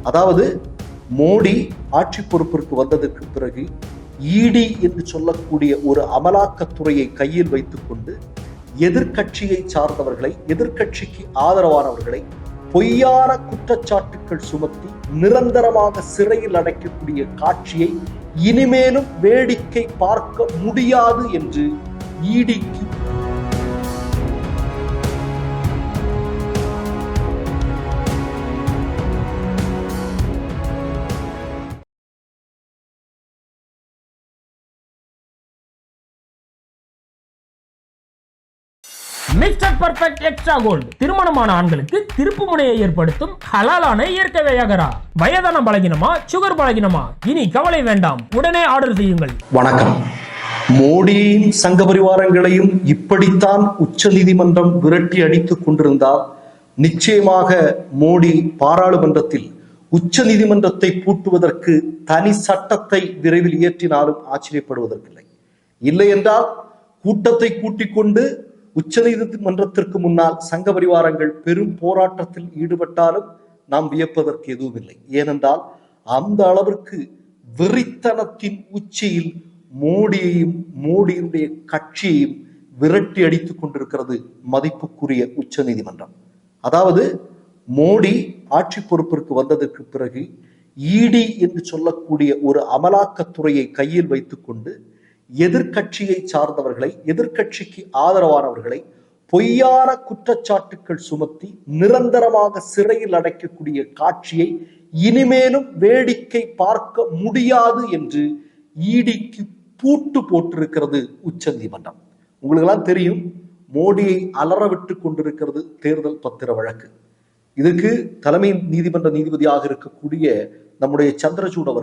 அதாவது மோடி ஆட்சி பொறுப்பிற்கு வந்ததற்கு பிறகு இடி என்று சொல்லக்கூடிய ஒரு அமலாக்கத்துறையை கையில் வைத்துக் கொண்டு எதிர்கட்சியை சார்ந்தவர்களை, எதிர்கட்சிக்கு ஆதரவானவர்களை பொய்யான குற்றச்சாட்டுக்கள் சுமத்தி நிரந்தரமாக சிறையில் அடைக்கக்கூடிய காட்சியை இனிமேலும் வேடிக்கை பார்க்க முடியாது என்று இடிக்கு மிஸ்டர் பர்ஃபெக்ட் எக்ஸ்ட்ரா கோல்டு திருமணமான ஆண்களுக்கு திருப்பு முனையை ஏற்படுத்தும் ஹலாலான இயற்கை வியாகரா. வயதான பலகினமா, சுகர் பலகினமா, இனி கவலை வேண்டாம், உடனே ஆர்டர் செய்யுங்கள். வணக்கம். மோடியின் சங்க பரிவாரங்களையும் இப்படித்தான் உச்ச நீதிமன்றம் விரட்டி அடித்துக் கொண்டிருந்தால் நிச்சயமாக மோடி பாராளுமன்றத்தில் உச்ச நீதிமன்றத்தை பூட்டுவதற்கு தனி சட்டத்தை விரைவில் இயற்றினாலும் ஆச்சரியப்படுவதற்கில்லை. இல்லை என்றால் கூட்டத்தை கூட்டிக் கொண்டு உச்ச நீதிமன்றத்திற்கு முன்னால் சங்க பரிவாரங்கள் பெரும் போராட்டத்தில் ஈடுபட்டாலும் நாம் வியப்பதற்கு எதுவும் இல்லை. ஏனென்றால் அந்த அளவிற்கு வெறித்தனத்தின் உச்சியில் மோடியையும் மோடியினுடைய கட்சியையும் விரட்டி அடித்துக் கொண்டிருக்கிறது மதிப்புக்குரிய உச்ச நீதிமன்றம். அதாவது மோடி ஆட்சி பொறுப்பிற்கு வந்ததற்கு பிறகு இடி என்று சொல்லக்கூடிய ஒரு அமலாக்கத்துறையை கையில் வைத்துக் கொண்டு எதிர்கட்சியை சார்ந்தவர்களை, எதிர்கட்சிக்கு ஆதரவானவர்களை பொய்யான குற்றச்சாட்டுக்கள் சுமத்தி நிரந்தரமாக சிறையில் அடைக்கக்கூடிய காட்சியை இனிமேலும் வேடிக்கை பார்க்க முடியாது என்று இடிக்கு பூட்டு போட்டிருக்கிறது உச்ச நீதிமன்றம். உங்களுக்கு எல்லாம் தெரியும், மோடியை அலற விட்டு கொண்டிருக்கிறது தேர்தல் பத்திர வழக்கு. இதுக்கு தலைமை நீதிமன்ற நீதிபதியாக இருக்கக்கூடிய நம்முடைய சந்திரசூட்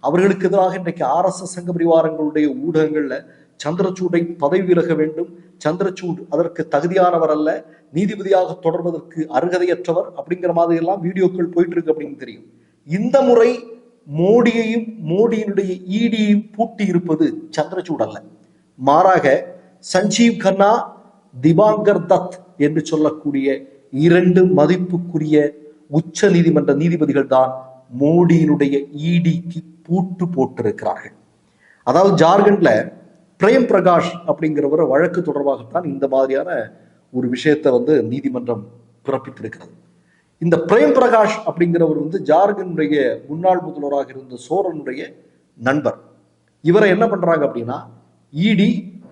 அவர்களுக்கு எதிராக இன்றைக்கு RSS சங்க பரிவாரங்களுடைய ஊடகங்கள்ல சந்திரசூடை பதவி விலக வேண்டும், சந்திரசூட் அதற்கு தகுதியானவர் அல்ல, நீதிபதியாக தொடர்வதற்கு அருகதையற்றவர் அப்படிங்கிற மாதிரி எல்லாம் வீடியோக்கள் போயிட்டு இருக்கு அப்படின்னு தெரியும். இந்த முறை மோடியையும் மோடியினுடைய இடியையும் பூட்டி இருப்பது சந்திரசூட் அல்ல, மாறாக சஞ்சீவ் கன்னா, திபாங்கர் தத் என்று சொல்லக்கூடிய இரண்டு மதிப்புக்குரிய உச்ச நீதிமன்ற நீதிபதிகள் தான் மோடியினுடைய இடிக்கு பூட்டு போட்டிருக்கிறார்கள். அதாவது ஜார்க்கண்ட்ல பிரேம் பிரகாஷ் அப்படிங்கிறவர வழக்கு தொடர்பாகத்தான் இந்த மாதிரியான ஒரு விஷயத்தை நீதிமன்றம் பிறப்பித்திருக்கிறது. இந்த பிரேம் பிரகாஷ் அப்படிங்கிறவர் ஜார்க்கண்டுடைய முன்னாள் முதல்வராக இருந்த சோரனுடைய நண்பர். இவரை என்ன பண்றாங்க அப்படின்னா இடி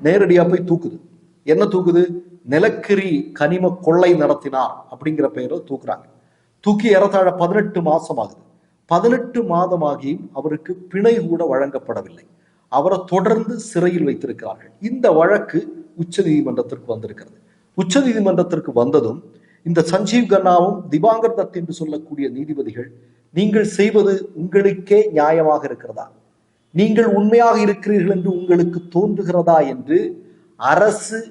நேரடியா போய் தூக்குது. என்ன தூக்குது? நிலக்கரி கனிம கொள்ளை நடத்தினார் அப்படிங்கிற பெயரை தூக்குறாங்க. தூக்கி ஏறத்தாழ 18 மாசம் ஆகுது. 18 மாதமாகியும் அவருக்கு பிணை கூட வழங்கப்படவில்லை. அவரை தொடர்ந்து சிறையில் வைத்திருக்கிறார்கள். இந்த வழக்கு உச்ச நீதிமன்றத்திற்கு வந்திருக்கிறது. உச்ச நீதிமன்றத்திற்கு வந்ததும் இந்த சஞ்சீவ் கன்னாவும் திபாங்கர் தத் என்று சொல்லக்கூடிய நீதிபதிகள், நீங்கள் செய்வது உங்களுக்கே நியாயமாக இருக்கிறதா, நீங்கள் உண்மையாக இருக்கிறீர்கள் என்று உங்களுக்கு தோன்றுகிறதா என்று அரசு,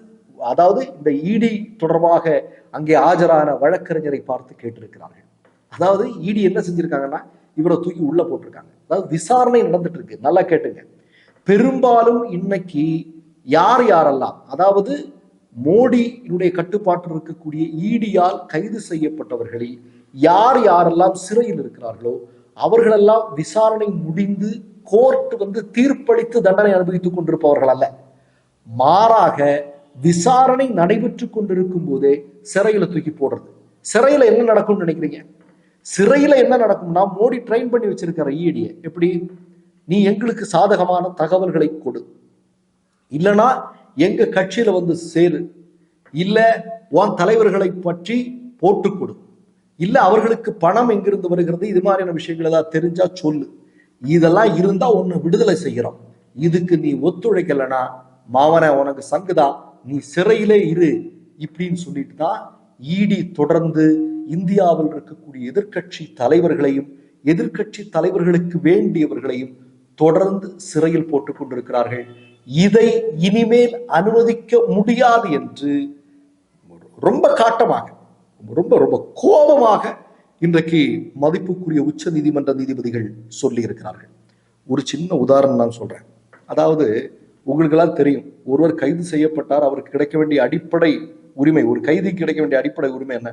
அதாவது இந்த இடி தொடர்பாக அங்கே ஆஜரான வழக்கறிஞரை பார்த்து கேட்டிருக்கிறார்கள். அதாவது இடி என்ன செஞ்சிருக்காங்கன்னா இவரை தூக்கி உள்ள போட்டிருக்காங்க. அதாவது விசாரணை நடந்துட்டு இருக்கு. நல்லா கேட்டுங்க. பெரும்பாலும் இன்னைக்கு யாரெல்லாம், அதாவது மோடியினுடைய கட்டுப்பாட்டில் இருக்கக்கூடிய இடியால் கைது செய்யப்பட்டவர்களில் யாரெல்லாம் சிறையில் இருக்கிறார்களோ அவர்களெல்லாம் விசாரணை முடிந்து கோர்ட் தீர்ப்பளித்து தண்டனை அனுபவித்துக் கொண்டிருப்பவர்கள் அல்ல. மாறாக விசாரணை நடைபெற்று கொண்டிருக்கும் போதே சிறையில தூக்கி போடுறது. சிறையில என்ன நடக்கும்னு நினைக்கிறீங்க? சிறையில என்ன நடக்கும்னா, மோடி ட்ரெயின் பண்ணி வச்சிருக்கிற இடியை எப்படி, நீ எங்களுக்கு சாதகமான தகவல்களை கொடு, இல்லைன்னா எங்க கட்சியில சேரு, இல்ல உன் தலைவர்களை பற்றி போட்டு கொடு, இல்ல அவர்களுக்கு பணம் எங்கிருந்து வருகிறது, இது மாதிரியான விஷயங்கள் ஏதாவது தெரிஞ்சா சொல்லு, இதெல்லாம் இருந்தா ஒன்னு விடுதலை செய்கிறோம், இதுக்கு நீ ஒத்துழைக்கலனா மாவன உனக்கு சங்குதா, நீ சிறையிலே இரு இப்படின்னு சொல்லிட்டு தான் இடி தொடர்ந்து இந்தியாவில் இருக்கக்கூடிய எதிர்கட்சி தலைவர்களையும் எதிர்கட்சி தலைவர்களுக்கு வேண்டியவர்களையும் தொடர்ந்து சிறையில் போட்டுக் கொண்டிருக்கிறார்கள். இதை இனிமேல் அனுமதிக்க முடியாது என்று ரொம்ப காட்டமாக, ரொம்ப ரொம்ப கோபமாக இன்றைக்கு மதிப்புக்குரிய உச்ச நீதிமன்ற நீதிபதிகள் சொல்லி இருக்கிறார்கள். ஒரு சின்ன உதாரணம் நான் சொல்றேன். அதாவது உங்களுக்கு எல்லாம் தெரியும், ஒருவர் கைது செய்யப்பட்டார், அவருக்கு கிடைக்க வேண்டிய அடிப்படை உரிமை, ஒரு கைதிக்கு கிடைக்க வேண்டிய அடிப்படை உரிமை என்ன?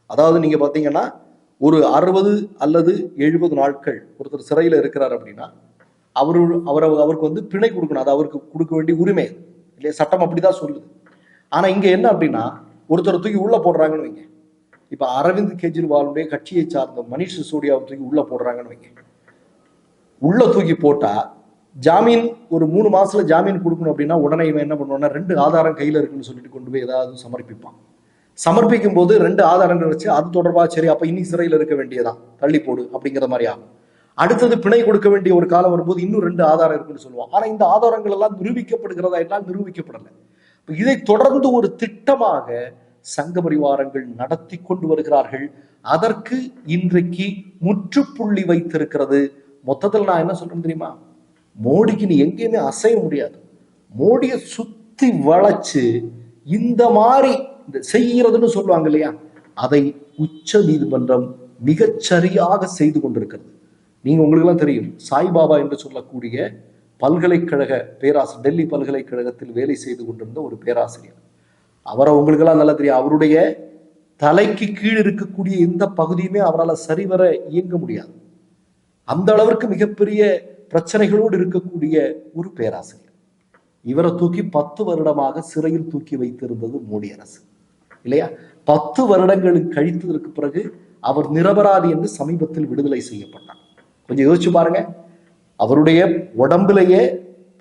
அதாவது நீங்க பாத்தீங்கன்னா ஒரு 60 அல்லது 70 நாட்கள் ஒருத்தர் சிறையில் இருக்கிறார் அப்படின்னா அவருக்கு வந்து பிணை கொடுக்கணும். அது அவருக்கு கொடுக்க வேண்டிய உரிமை இல்லையா, சட்டம் அப்படிதான் சொல்லுது. ஆனா இங்க என்ன அப்படின்னா, ஒருத்தர் தூக்கி உள்ள போடுறாங்கன்னு வைங்க. இப்ப அரவிந்த் கெஜ்ரிவாலுடைய கட்சியை சார்ந்த மனிஷ் சிசோடியாவை தூக்கி உள்ள போடுறாங்கன்னு வைங்க. உள்ள தூக்கி போட்டா ஜாமீன் ஒரு 3 மாசத்துல ஜாமீன் கொடுக்கணும் அப்படின்னா உடனே இவன் என்ன பண்ணுவான்னா 2 ஆதாரம் கையில இருக்குன்னு சொல்லிட்டு கொண்டு போய் ஏதாவது சமர்ப்பிப்பான். சமர்ப்பிக்கும் போது 2 ஆதாரங்கள் வச்சு அது தொடர்பா சரி அப்ப இனி சிறையில் இருக்க வேண்டியதான், தள்ளி போடு அப்படிங்கிற மாதிரி ஆகும். அடுத்தது பிணை கொடுக்க வேண்டிய ஒரு காலம் வரும்போது இன்னும் 2 ஆதாரம் இருக்குன்னு சொல்லுவான். ஆனா இந்த ஆதாரங்கள் எல்லாம் நிரூபிக்கப்படுகிறதா என்றால் நிரூபிக்கப்படலை. இதை தொடர்ந்து ஒரு திட்டமாக சங்க பரிவாரங்கள் நடத்தி கொண்டு வருகிறார்கள். அதற்கு இன்றைக்கு முற்றுப்புள்ளி வைத்திருக்கிறது. மொத்தத்தில் நான் என்ன சொல்றேன் தெரியுமா, மோடிக்கு நீ எங்கேயுமே அசைய முடியாது. மோடியை சுத்தி வளைச்சு இந்த மாதிரி செய்கிறதுன்னு சொல்லுவாங்க இல்லையா, அதை உச்ச நீதிமன்றம் மிகச்சரியாக செய்து கொண்டிருக்கிறது. நீங்க உங்களுக்கு எல்லாம் தெரியும், சாய்பாபா என்று சொல்லக்கூடிய பல்கலைக்கழக பேராசிரியர், டெல்லி பல்கலைக்கழகத்தில் வேலை செய்து கொண்டிருந்த ஒரு பேராசிரியர். அவரை உங்களுக்கு எல்லாம் நல்லா தெரியும். அவருடைய தலைக்கு கீழ் இருக்கக்கூடிய எந்த பகுதியுமே அவரால் சரிவர இயங்க முடியாது. அந்த அளவிற்கு மிகப்பெரிய பிரச்சனைகளோடு இருக்கக்கூடிய ஒரு பேராசிரியர். இவரை தூக்கி 10 வருடமாக சிறையில் தூக்கி வைத்திருந்தது மோடி அரசு இல்லையா. 10 வருடங்களுக்கு கழித்ததற்கு பிறகு அவர் நிரபராதி என்று சமீபத்தில் விடுதலை செய்யப்பட்டார். கொஞ்சம் யோசிச்சு பாருங்க. அவருடைய உடம்பிலேயே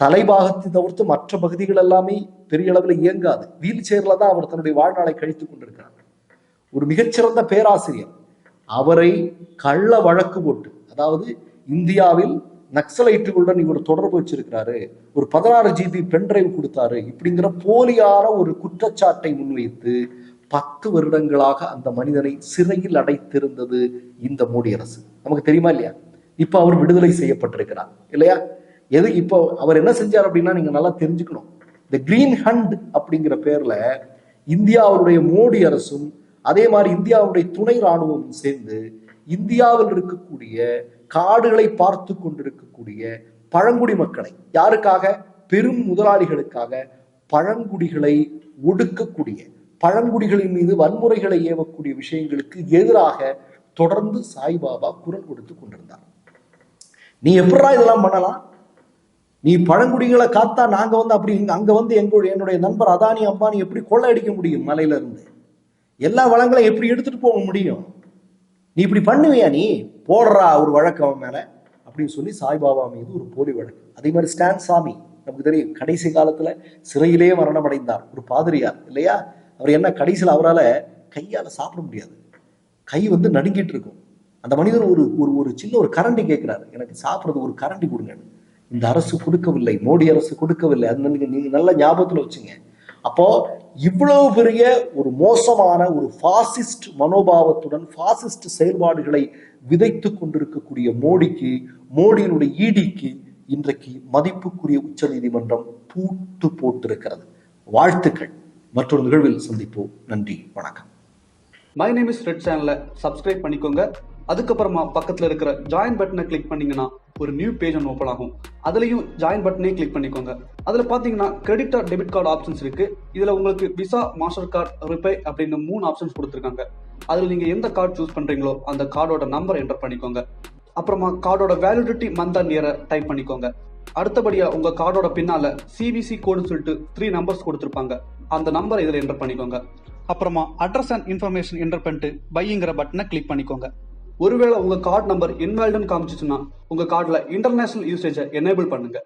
தலைபாகத்தை தவிர்த்து மற்ற பகுதிகள் எல்லாமே பெரிய அளவில் இயங்காது. வீல் சேர்ல தான் அவர் தன்னுடைய வாழ்நாளை கழித்துக் கொண்டிருக்கிறார். ஒரு மிகச்சிறந்த பேராசிரியர். அவரை கள்ள வழக்கு போட்டு, அதாவது இந்தியாவில் நக்சலைட்டுகளுடன் இவர் தொடர்பு வச்சிருக்கிறாரு, ஒரு 16 GB பென்டிரைவ் கொடுத்தாரு, இப்படிங்கிற போலியான ஒரு குற்றச்சாட்டை முன்வைத்து 10 வருடங்களாக அந்த மனிதனை சிறையில் அடைத்திருந்தது இந்த மோடி அரசு. நமக்கு தெரியுமா இல்லையா? இப்ப அவர் விடுதலை செய்யப்பட்டிருக்கிறார் இல்லையா. எது இப்போ அவர் என்ன செஞ்சார் அப்படின்னா நீங்க நல்லா தெரிஞ்சுக்கணும். இந்த கிரீன் ஹண்ட் அப்படிங்கிற பேர்ல இந்தியாவுடைய மோடி அரசும் அதே மாதிரி இந்தியாவுடைய துணை ராணுவமும் சேர்ந்து இந்தியாவில் இருக்கக்கூடிய காடுகளை பார்த்து கொண்டிருக்கக்கூடிய பழங்குடி மக்களை, யாருக்காக? பெரும் முதலாளிகளுக்காக, பழங்குடிகளை ஒடுக்கக்கூடிய, பழங்குடிகளின் மீது வன்முறைகளை ஏவக்கூடிய விஷயங்களுக்கு எதிராக தொடர்ந்து சாய்பாபா குரல் கொடுத்து கொண்டிருந்தார். நீ எப்படா இதெல்லாம் பண்ணலாம்? நீ பழங்குடிகளை காத்தா நாங்க வந்து அப்படி அங்க வந்து என்னுடைய நண்பர் அதானி அம்பானி எப்படி கொள்ளையடிக்க முடியும்? மலையில இருந்து எல்லா வளங்களையும் எப்படி எடுத்துட்டு போக முடியும்? நீ இப்படி பண்ணுவியா? நீ போடுறா ஒரு வழக்கு அவன் மேல அப்படின்னு சொல்லி சாய்பாபா மீது ஒரு போலி வழக்கு. அதே மாதிரி ஸ்டான் சாமி, நமக்கு தெரியும், கடைசி காலத்துல சிறையிலே மரணம் அடைந்தார், ஒரு பாதிரியார் இல்லையா. அவர் என்ன, கடைசியில் அவரால் கையால சாப்பிட முடியாது, கை வந்து நடுங்கிட்டு இருக்கும். அந்த மனிதர் ஒரு ஒரு சின்ன ஒரு கரண்டி கேட்கிறாரு, எனக்கு சாப்பிட்றது ஒரு கரண்டி கொடுங்க. இந்த அரசு கொடுக்கவில்லை, மோடி அரசு கொடுக்கவில்லை. அது நீங்க நல்ல ஞாபகத்துல வச்சுங்க. அப்போ இவ்வளவு பெரிய ஒரு மோசமான ஒரு பாசிஸ்ட் மனோபாவத்துடன் பாசிஸ்ட் செயல்பாடுகளை விதைத்து கொண்டிருக்கக்கூடிய மோடிக்கு, மோடியினுடைய ஈடிக்கு இன்றைக்கு மதிப்புக்குரிய உச்ச நீதிமன்றம் பூட்டு போட்டிருக்கிறது. வாழ்த்துக்கள். மற்றொரு நிகழ்வில் சந்திப்போம். நன்றி, வணக்கம். மை நேம் இஸ் ரெட் சேனலை சப்ஸ்கிரைப் பண்ணிக்கோங்க. அதுக்கப்புறமா பக்கத்தில் இருக்கிற ஜாயின் பட்டனை கிளிக் பண்ணீங்கன்னா ஒரு நியூ பேஜ் ஒன்று ஓப்பன் ஆகும். அதுலேயும் ஜாயின் பட்டனே கிளிக் பண்ணிக்கோங்க. அதில் பார்த்தீங்கன்னா credit card, debit card options இருக்கு. இதில் உங்களுக்கு விசா, மாஸ்டர் கார்டு, ரிப்பே அப்படின்னு 3 ஆப்ஷன்ஸ் கொடுத்துருக்காங்க. அதில் நீங்கள் எந்த கார்டு சூஸ் பண்ணுறீங்களோ அந்த கார்டோட நம்பர் என்டர் பண்ணிக்கோங்க. அப்புறமா கார்டோட வேலிடிட்டி மந்த் அண்ட் இயரை டைப் பண்ணிக்கோங்க. அடுத்தபடியாக உங்கள் கார்டோட பின்னால் CVC கோடுன்னு சொல்லிட்டு 3 நம்பர்ஸ் கொடுத்துருப்பாங்க. அந்த நம்பரை இதில் என்டர் பண்ணிக்கோங்க. அப்புறமா அட்ரஸ் அண்ட் இன்ஃபர்மேஷன் என்டர் பண்ணிட்டு பைங்கிற பட்டனை கிளிக் பண்ணிக்கோங்க. ஒருவேளை உங்க கார்டு நம்பர் இன்வாலிட்னு காமிச்சிச்சுன்னா உங்க கார்டுல இன்டர்நேஷனல் யூசேஜை எனேபிள் பண்ணுங்க.